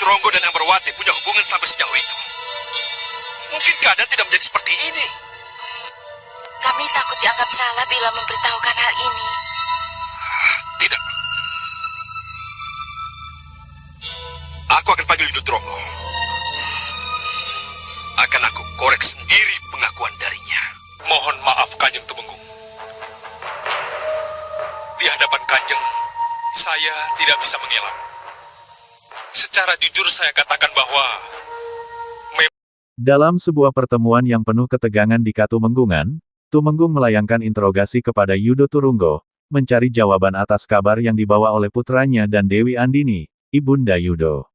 Tronggo dan Ambarwati punya hubungan sampai sejauh itu? Mungkin keadaan tidak menjadi seperti ini. Kami takut dianggap salah bila memberitahukan hal ini. Tidak. Aku akan panggil Yudo Tronggo. Akan aku korek sendiri pengakuan darinya. Mohon maaf, Kanjeng Tumenggung. Di hadapan Kanjeng, saya tidak bisa mengelak. Secara jujur saya katakan bahwa Dalam sebuah pertemuan yang penuh ketegangan di Katumenggungan, Tumenggung melayangkan interogasi kepada Yudo Turunggo, mencari jawaban atas kabar yang dibawa oleh putranya dan Dewi Andini, ibunda Yudo.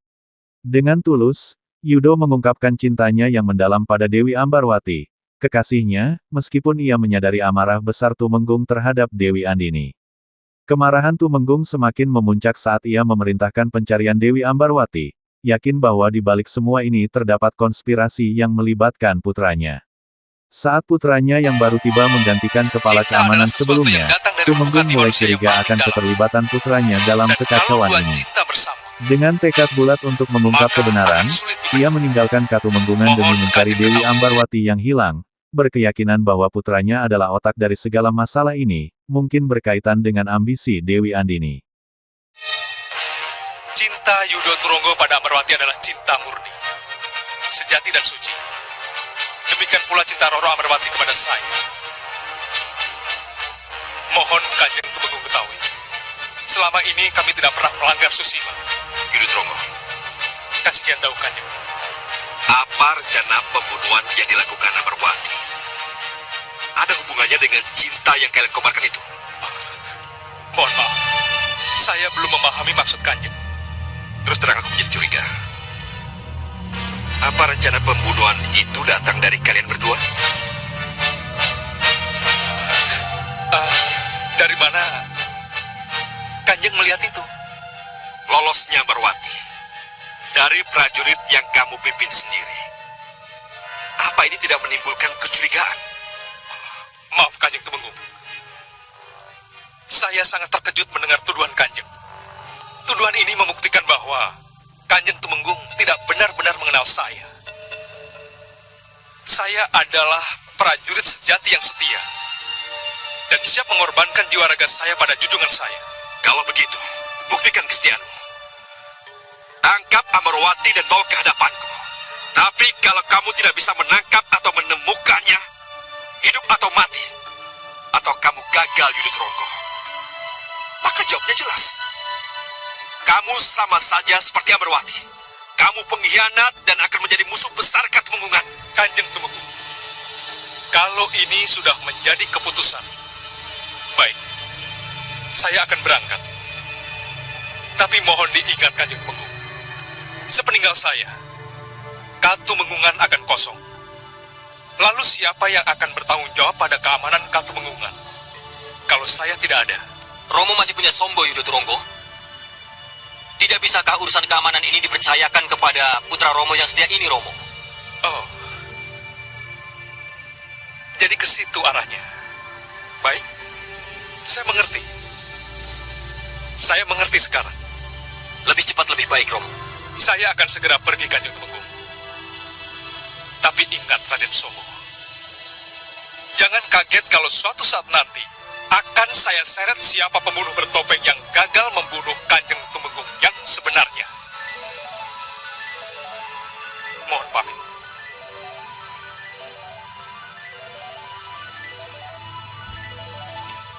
Dengan tulus, Yudo mengungkapkan cintanya yang mendalam pada Dewi Ambarwati, kekasihnya, meskipun ia menyadari amarah besar Tumenggung terhadap Dewi Andini. Kemarahan Tumenggung semakin memuncak saat ia memerintahkan pencarian Dewi Ambarwati, yakin bahwa di balik semua ini terdapat konspirasi yang melibatkan putranya. Saat putranya yang baru tiba menggantikan kepala Cinta keamanan adalah sesuatu sebelumnya, yang datang dari Tumenggung hati mulai manusia yang curiga paling akan dalam. keterlibatan putranya dalam dan kekacauan kalau ini. cinta bersama, Dengan tekad bulat untuk mengungkap maka kebenaran, akan sulit ia meninggalkan Katumenggungan demi Mohon mencari Kanjeng Dewi ketahui. Ambarwati yang hilang, berkeyakinan bahwa putranya adalah otak dari segala masalah ini, mungkin berkaitan dengan ambisi Dewi Andini. Cinta Yudo Turunggo pada Ambarwati adalah cinta murni, sejati dan suci. Demikian pula cinta Roro Ambarwati kepada saya. Mohon Kanjeng Tumenggung ketahui, selama ini kami tidak pernah melanggar susila. Yudo Tronggo, Kasihan tahu Kanjeng. apa rencana pembunuhan yang dilakukan Ambarwati? Ada hubungannya dengan cinta yang kalian kobarkan itu? Mohon maaf, saya belum memahami maksud Kanjeng. Terus terang aku menjadi curiga. Apa rencana pembunuhan itu datang dari kalian berdua? Dari mana Kanjeng melihat itu? Lolosnya Ambarwati dari prajurit yang kamu pimpin sendiri. Apa ini tidak menimbulkan kecurigaan? Maaf Kanjeng Tumenggung. Saya sangat terkejut mendengar tuduhan Kanjeng. Tuduhan ini membuktikan bahwa Kanjeng Tumenggung tidak benar-benar mengenal saya. Saya adalah prajurit sejati yang setia dan siap mengorbankan jiwa raga saya pada junjungan saya. Kalau begitu, buktikan kesetiaanmu. Tangkap Ambarwati dan bawa ke hadapanku. Tapi kalau kamu tidak bisa menangkap atau menemukannya, hidup atau mati, atau kamu gagal Yudo Tronggo, maka jawabnya jelas. Kamu sama saja seperti Ambarwati. Kamu pengkhianat dan akan menjadi musuh besar Katumenggungan. Kanjeng Tumenggung, kalau ini sudah menjadi keputusan, baik, saya akan berangkat. Tapi mohon diingat Kanjeng Tumenggung, sepeninggal saya, Katumenggungan akan kosong. Lalu siapa yang akan bertanggung jawab pada keamanan Katumenggungan kalau saya tidak ada? Romo masih punya Sombo, Yudo Turunggo. Tidak bisakah urusan keamanan ini dipercayakan kepada putra Romo yang setia ini, Romo? Oh, jadi ke situ arahnya. Baik, saya mengerti. Saya mengerti sekarang. Lebih cepat lebih baik, Romo. Saya akan segera pergi, Kanjeng Tumenggung. Tapi ingat, Raden Somo, jangan kaget kalau suatu saat nanti akan saya seret siapa pembunuh bertopeng yang gagal membunuh Kanjeng Tumenggung yang sebenarnya. Mohon pamit.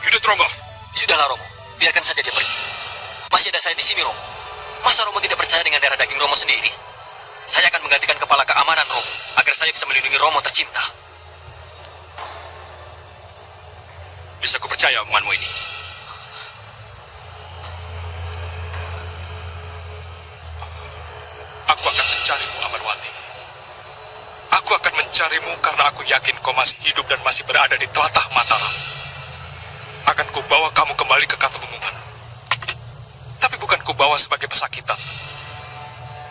Yudo Tronggo, Sudahlah, Romo. Biarkan saja dia pergi. Masih ada saya di sini, Romo. Masa Romo tidak percaya dengan darah daging Romo sendiri? Saya akan menggantikan kepala keamanan Romo, agar saya bisa melindungi Romo tercinta. bisa ku percaya omonganmu ini. Aku akan mencarimu, Ambarwati. Aku akan mencarimu karena aku yakin kau masih hidup dan masih berada di telatah Mataram. Akan kubawa kamu kembali ke Katumenggungan. Tapi bukan kubawa sebagai pesakitan.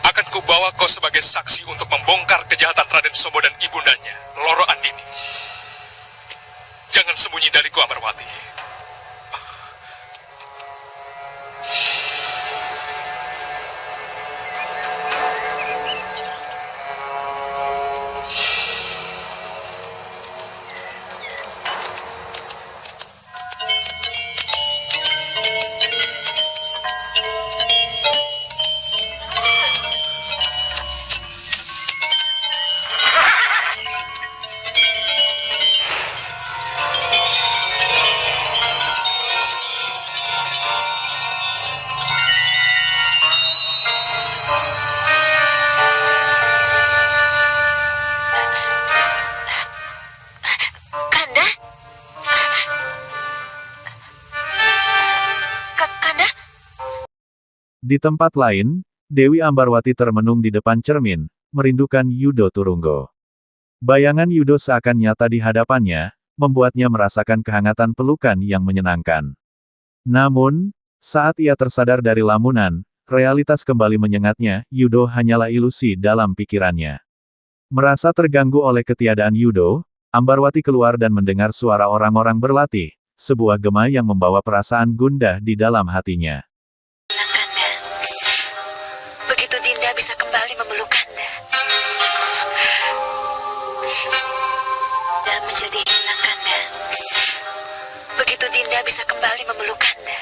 Akan kubawa kau sebagai saksi untuk membongkar kejahatan Raden Somo dan ibundanya, Loro Andini. Jangan sembunyi dariku, Ambarwati. Di tempat lain, Dewi Ambarwati termenung di depan cermin, merindukan Yudo Turunggo. Bayangan Yudo seakan nyata di hadapannya, membuatnya merasakan kehangatan pelukan yang menyenangkan. Namun, saat ia tersadar dari lamunan, realitas kembali menyengatnya. Yudo hanyalah ilusi dalam pikirannya. Merasa terganggu oleh ketiadaan Yudo, Ambarwati keluar dan mendengar suara orang-orang berlatih, sebuah gema yang membawa perasaan gundah di dalam hatinya. Kanda, begitu Dinda bisa kembali memeluk Kanda. Dan menjadi hilang Kanda. Begitu Dinda bisa kembali memeluk Kanda.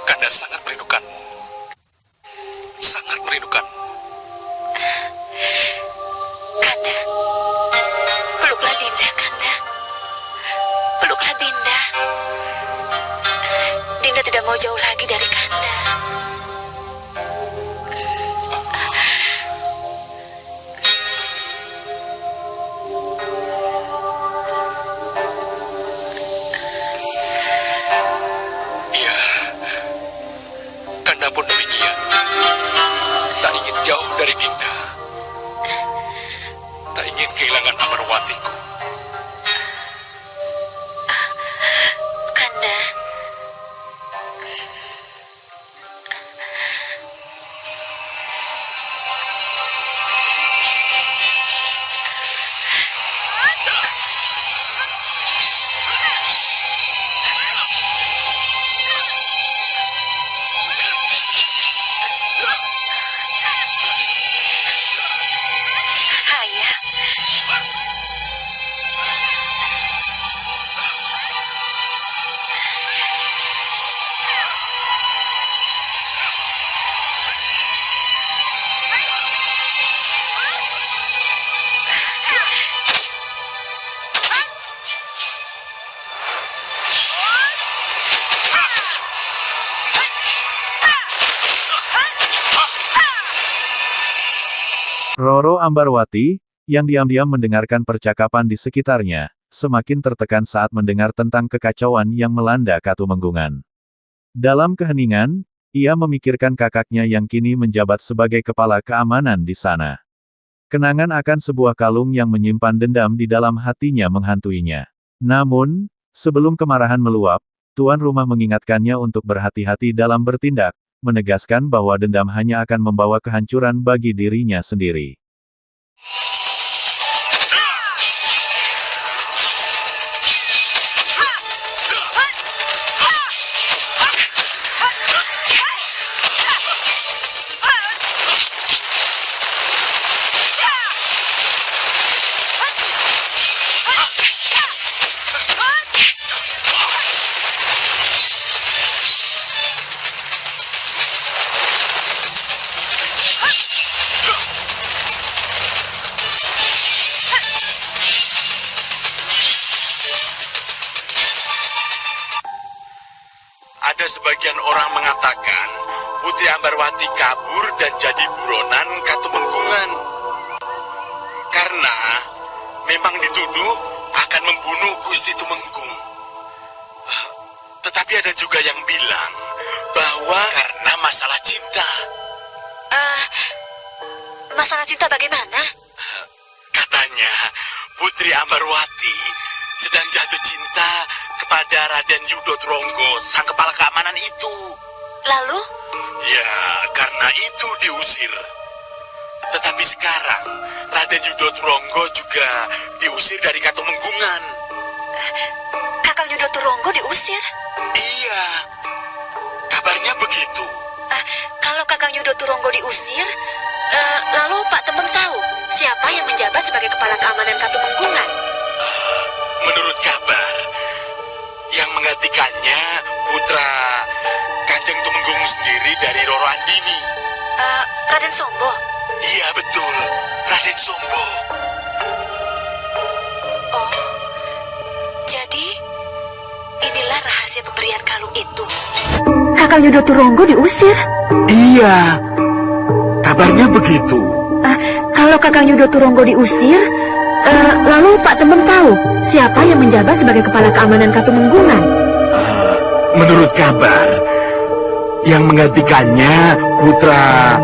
Kanda sangat merindukanmu. Sangat merindukanmu. Kanda, peluklah Dinda, Kanda. Peluklah Dinda. Dinda tidak mau jauh lagi dari Kanda. Iya, Kanda pun demikian. Tak ingin jauh dari Dinda. Tak ingin kehilangan Ambarwatiku. Kanda, Ayah. Roro Ambarwati, yang diam-diam mendengarkan percakapan di sekitarnya, semakin tertekan saat mendengar tentang kekacauan yang melanda Katumenggungan. Dalam keheningan, ia memikirkan kakaknya yang kini menjabat sebagai kepala keamanan di sana. Kenangan akan sebuah kalung yang menyimpan dendam di dalam hatinya menghantuinya. Namun, sebelum kemarahan meluap, tuan rumah mengingatkannya untuk berhati-hati dalam bertindak, menegaskan bahwa dendam hanya akan membawa kehancuran bagi dirinya sendiri. Ada sebagian orang mengatakan Putri Ambarwati kabur dan jadi buronan Katumenggungan. Karena memang dituduh akan membunuh Gusti Tumenggung. Tetapi ada juga yang bilang bahwa karena masalah cinta. Masalah cinta bagaimana? Katanya Putri Ambarwati sedang jatuh cinta kepada Raden Yudo Turunggo, sang kepala keamanan itu. Lalu? Ya, karena itu diusir. Tetapi sekarang, Raden Yudo Turunggo juga diusir dari Katumenggungan. Kakang Yudo Turunggo diusir? Iya, kabarnya begitu. Kalau Kakang Yudo Turunggo diusir, lalu Pak Tembem tahu siapa yang menjabat sebagai kepala keamanan Katumenggungan? Menurut kabar, yang menggantikannya putra Kanjeng Tumenggung sendiri dari Roro Andini. Raden Sombo? Iya betul, Raden Sombo. Oh, jadi inilah rahasia pemberian kalung itu. Kakang Yudo Turunggo diusir? Iya, kabarnya begitu. Kalau Kakang Yudo Turunggo diusir, Lalu Pak Tembem tahu siapa yang menjabat sebagai kepala keamanan Katumenggungan? Menurut kabar, yang menggantikannya putra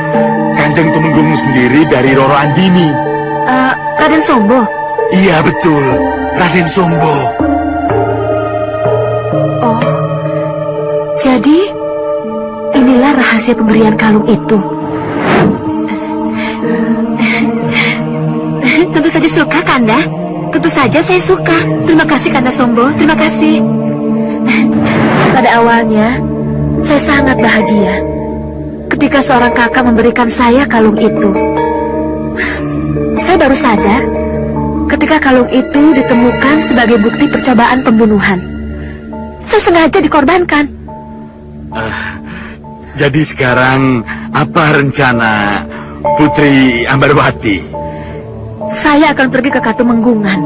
Kanjeng Tumenggung sendiri dari Roro Andini. Raden Sombo. Iya betul, Raden Sombo. Oh, jadi inilah rahasia pemberian kalung itu. Tentu saja suka, Kanda. Tentu saja saya suka. Terima kasih, Kanda Sombo. Terima kasih. Pada awalnya, saya sangat bahagia ketika seorang kakak memberikan saya kalung itu. Saya baru sadar ketika kalung itu ditemukan sebagai bukti percobaan pembunuhan. Saya sengaja dikorbankan. Jadi sekarang apa rencana Putri Ambarwati? Saya akan pergi ke Katumenggungan,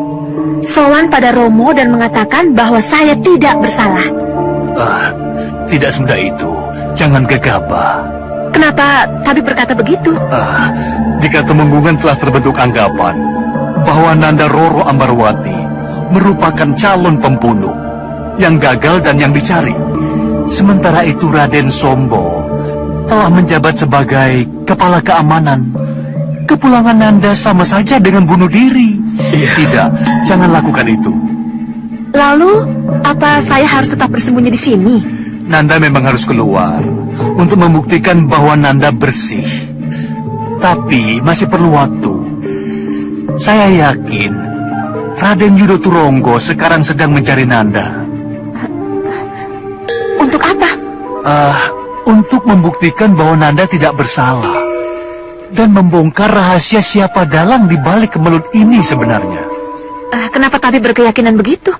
sowan pada Romo dan mengatakan bahwa saya tidak bersalah. Tidak semudah itu. Jangan gegabah. Kenapa Tabib berkata begitu? Di Katumenggungan telah terbentuk anggapan bahwa Nanda Roro Ambarwati merupakan calon pembunuh yang gagal dan yang dicari. Sementara itu Raden Sombo telah menjabat sebagai kepala keamanan. Kepulangan Nanda sama saja dengan bunuh diri. Tidak, jangan lakukan itu. Lalu, apa saya harus tetap bersembunyi di sini? Nanda memang harus keluar untuk membuktikan bahwa Nanda bersih. Tapi masih perlu waktu. Saya yakin Raden Yudo Turonggo sekarang sedang mencari Nanda. Untuk apa? Untuk membuktikan bahwa Nanda tidak bersalah. Dan membongkar rahasia siapa dalang di balik kemelut ini sebenarnya. Kenapa Tabib berkeyakinan begitu?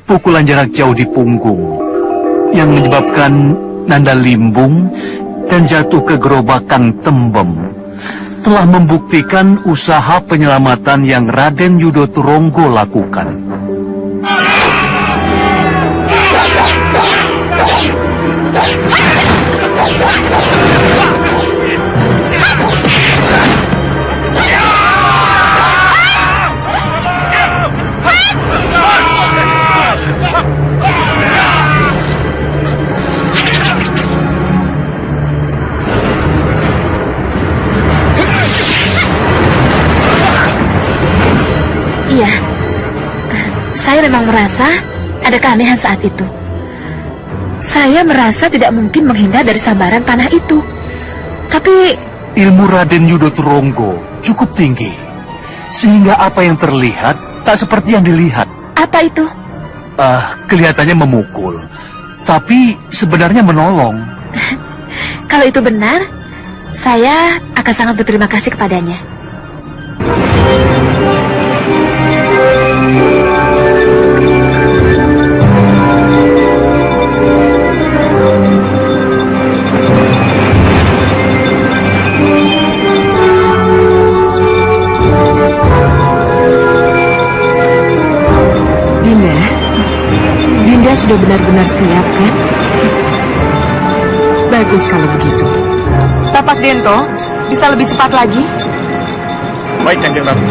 Pukulan jarak jauh di punggung yang menyebabkan Nanda limbung dan jatuh ke gerobak Kang Tembem telah membuktikan usaha penyelamatan yang Raden Yudo Turonggo lakukan. Iya, saya memang merasa ada keanehan saat itu. Saya merasa tidak mungkin menghindar dari sambaran panah itu. Tapi ilmu Raden Yudo Turonggo cukup tinggi, sehingga apa yang terlihat tak seperti yang dilihat. Apa itu? Kelihatannya memukul, tapi sebenarnya menolong. Kalau itu benar, saya akan sangat berterima kasih kepadanya. Dinda sudah benar-benar siap, kan? Bagus kalau begitu. Tapak Dento, bisa lebih cepat lagi? Baik, Kanjeng Ratu.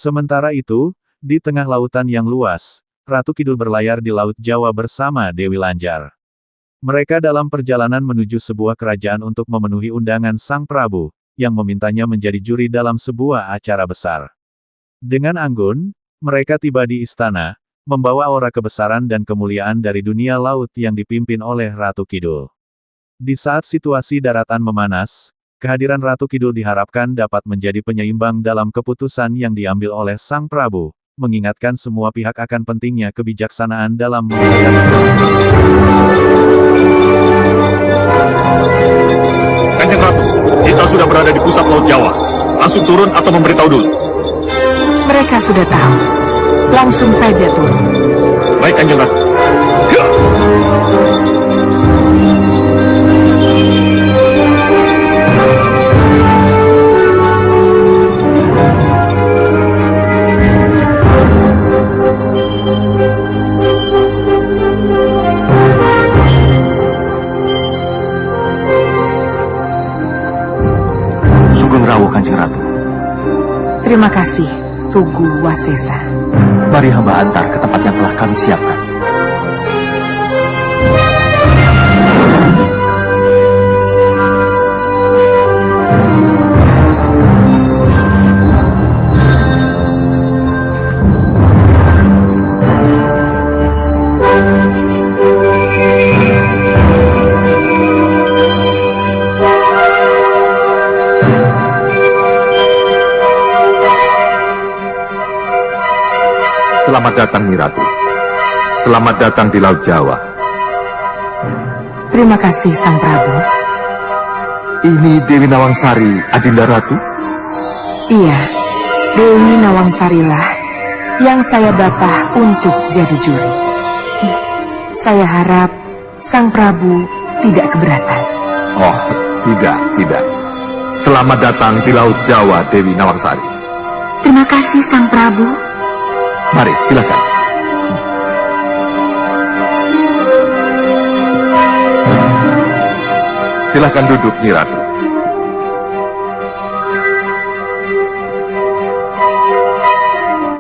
Sementara itu, di tengah lautan yang luas, Ratu Kidul berlayar di Laut Jawa bersama Dewi Lanjar. Mereka dalam perjalanan menuju sebuah kerajaan untuk memenuhi undangan Sang Prabu, yang memintanya menjadi juri dalam sebuah acara besar. Dengan anggun, mereka tiba di istana, membawa aura kebesaran dan kemuliaan dari dunia laut yang dipimpin oleh Ratu Kidul. Di saat situasi daratan memanas, kehadiran Ratu Kidul diharapkan dapat menjadi penyeimbang dalam keputusan yang diambil oleh Sang Prabu, mengingatkan semua pihak akan pentingnya kebijaksanaan dalam menghadapi. Kanjeng Ratu, kita sudah berada di pusat Laut Jawa. Langsung turun atau memberitahu dulu? Mereka sudah tahu. Langsung saja turun. Baik, Kanjeng Ratu. Tugu Wasesa. Mari hamba antar ke tempat yang telah kami siapkan. Selamat datang, Nyi Ratu. Selamat datang di Laut Jawa. Terima kasih, Sang Prabu. Ini Dewi Nawangsari, Adinda Ratu. Iya, Dewi Nawangsarilah yang saya batah untuk jadi juri. Saya harap Sang Prabu tidak keberatan. Oh, tidak. Selamat datang di Laut Jawa, Dewi Nawangsari. Terima kasih, Sang Prabu. Mari, silakan. Silakan duduk, Nyi Ratu.